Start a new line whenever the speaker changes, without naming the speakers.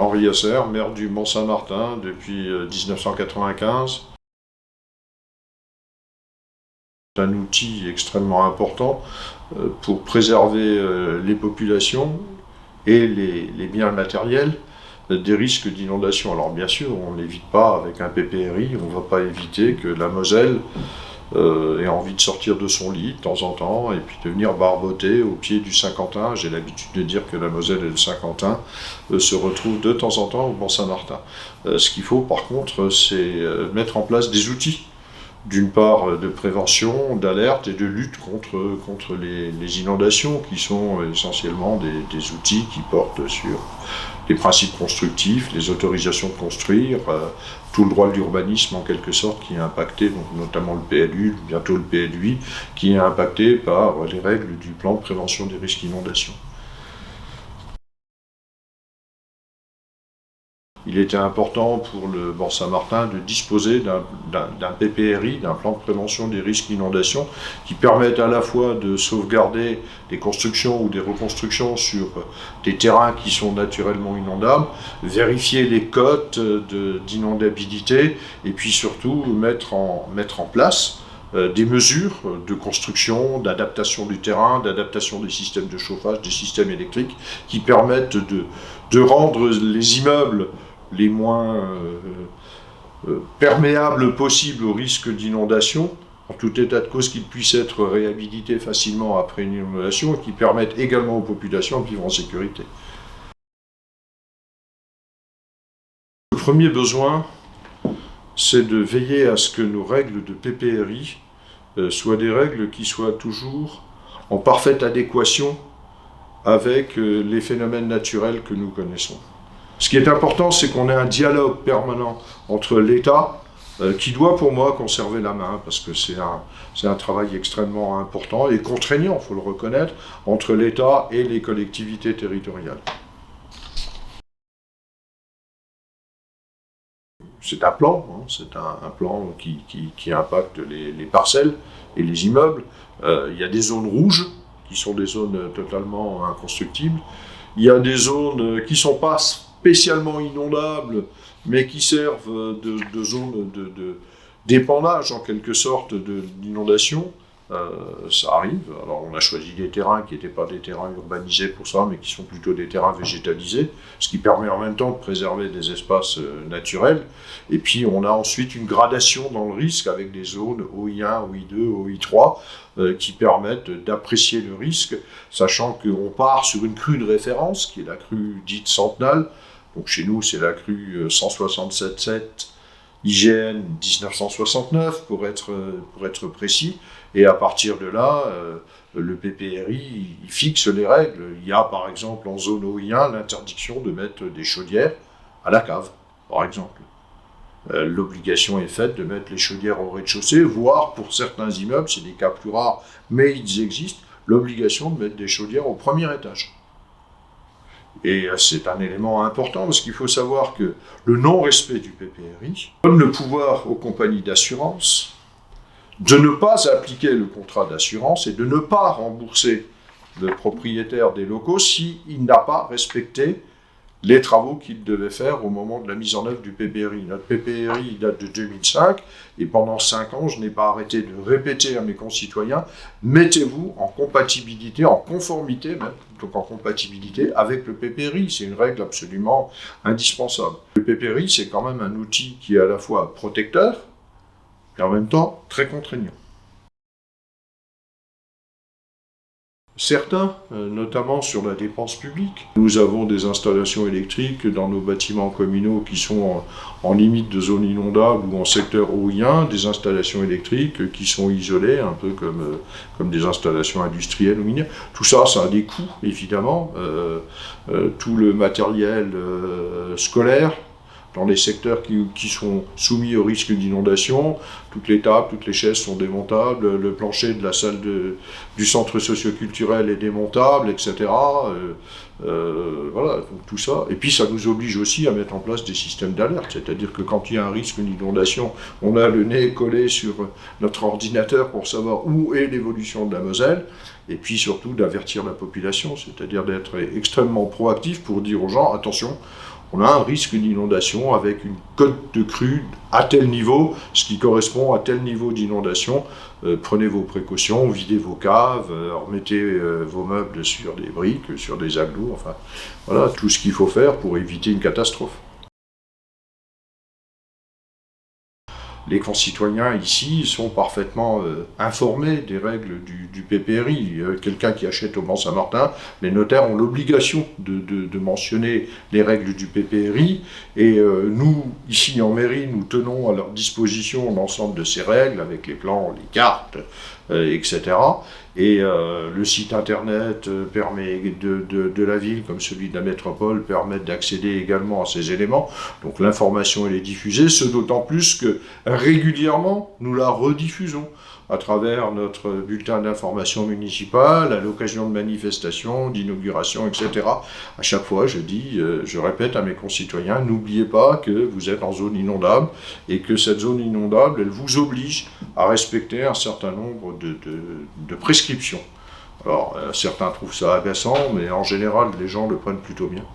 Henri Hasser, maire du Mont-Saint-Martin depuis 1995. C'est un outil extrêmement important pour préserver les populations et les biens matériels des risques d'inondation. Alors bien sûr, on n'évite pas avec un PPRI, on ne va pas éviter que la Moselle ait envie de sortir de son lit de temps en temps et puis de venir barboter au pied du Saint-Quentin. J'ai l'habitude de dire que la Moselle et le Saint-Quentin se retrouvent de temps en temps au Mont-Saint-Martin. Ce qu'il faut par contre, c'est mettre en place des outils. D'une part de prévention, d'alerte et de lutte contre les inondations, qui sont essentiellement des outils qui portent sur les principes constructifs, les autorisations de construire, tout le droit de l'urbanisme en quelque sorte qui est impacté, donc notamment le PLU, bientôt le PLUI, qui est impacté par les règles du plan de prévention des risques d'inondation. Il était important pour le Mont-Saint-Martin de disposer d'un PPRI, d'un plan de prévention des risques d'inondation, qui permette à la fois de sauvegarder des constructions ou des reconstructions sur des terrains qui sont naturellement inondables, vérifier les cotes d'inondabilité et puis surtout mettre en place des mesures de construction, d'adaptation du terrain, d'adaptation des systèmes de chauffage, des systèmes électriques qui permettent de rendre les immeubles les moins perméables possibles au risque d'inondation, en tout état de cause qu'ils puissent être réhabilités facilement après une inondation et qui permettent également aux populations de vivre en sécurité. Le premier besoin, c'est de veiller à ce que nos règles de PPRI soient des règles qui soient toujours en parfaite adéquation avec les phénomènes naturels que nous connaissons. Ce qui est important, c'est qu'on ait un dialogue permanent entre l'État, qui doit pour moi conserver la main, parce que c'est un travail extrêmement important et contraignant, il faut le reconnaître, entre l'État et les collectivités territoriales. C'est un plan, hein, c'est un plan qui impacte les parcelles et les immeubles. Il y a des zones rouges, qui sont des zones totalement inconstructibles. Il y a des zones qui ne sont pas spécialement inondables, mais qui servent de zones d'épandage en quelque sorte d'inondation. Ça arrive. Alors on a choisi des terrains qui n'étaient pas des terrains urbanisés pour ça, mais qui sont plutôt des terrains végétalisés, ce qui permet en même temps de préserver des espaces naturels. Et puis on a ensuite une gradation dans le risque avec des zones OI1, OI2, OI3 qui permettent d'apprécier le risque, sachant qu'on part sur une crue de référence, qui est la crue dite centenale. Donc chez nous, c'est la crue 167,7 IGN 1969 pour être précis. Et à partir de là, le PPRI il fixe les règles. Il y a par exemple en zone OI1 l'interdiction de mettre des chaudières à la cave, par exemple. L'obligation est faite de mettre les chaudières au rez-de-chaussée, voire pour certains immeubles, c'est des cas plus rares, mais ils existent, l'obligation de mettre des chaudières au premier étage. Et c'est un élément important parce qu'il faut savoir que le non-respect du PPRI donne le pouvoir aux compagnies d'assurance de ne pas appliquer le contrat d'assurance et de ne pas rembourser le propriétaire des locaux s'il n'a pas respecté les travaux qu'il devait faire au moment de la mise en œuvre du PPRI. Notre PPRI date de 2005 et pendant 5 ans, je n'ai pas arrêté de répéter à mes concitoyens, mettez-vous en compatibilité, en conformité même, donc en compatibilité avec le PPRI. C'est une règle absolument indispensable. Le PPRI, c'est quand même un outil qui est à la fois protecteur et en même temps très contraignant. Certains, notamment sur la dépense publique. Nous avons des installations électriques dans nos bâtiments communaux qui sont en limite de zone inondable ou en secteur OI1, des installations électriques qui sont isolées, un peu comme des installations industrielles ou minières. Tout ça, ça a des coûts, évidemment. Tout le matériel scolaire, dans les secteurs qui sont soumis au risque d'inondation, toutes les tables, toutes les chaises sont démontables, le plancher de la salle du centre socioculturel est démontable, etc. Voilà, donc tout ça. Et puis ça nous oblige aussi à mettre en place des systèmes d'alerte, c'est-à-dire que quand il y a un risque d'inondation, on a le nez collé sur notre ordinateur pour savoir où est l'évolution de la Moselle, et puis surtout d'avertir la population, c'est-à-dire d'être extrêmement proactif pour dire aux gens, attention, on a un risque d'inondation avec une cote de crue à tel niveau, ce qui correspond à tel niveau d'inondation. Prenez vos précautions, videz vos caves, remettez vos meubles sur des briques, sur des agneaux, enfin voilà tout ce qu'il faut faire pour éviter une catastrophe. Les concitoyens ici sont parfaitement informés des règles du PPRI. Quelqu'un qui achète au Mont-Saint-Martin, les notaires ont l'obligation de mentionner les règles du PPRI. Et nous, ici en mairie, nous tenons à leur disposition l'ensemble de ces règles, avec les plans, les cartes, etc. Et le site internet de la ville, comme celui de la métropole, permettent d'accéder également à ces éléments. Donc l'information elle est diffusée, ce d'autant plus que régulièrement nous la rediffusons à travers notre bulletin d'information municipale, à l'occasion de manifestations, d'inaugurations, etc. À chaque fois, je répète à mes concitoyens, n'oubliez pas que vous êtes en zone inondable et que cette zone inondable, elle vous oblige à respecter un certain nombre de prescriptions. Alors, certains trouvent ça agaçant, mais en général, les gens le prennent plutôt bien.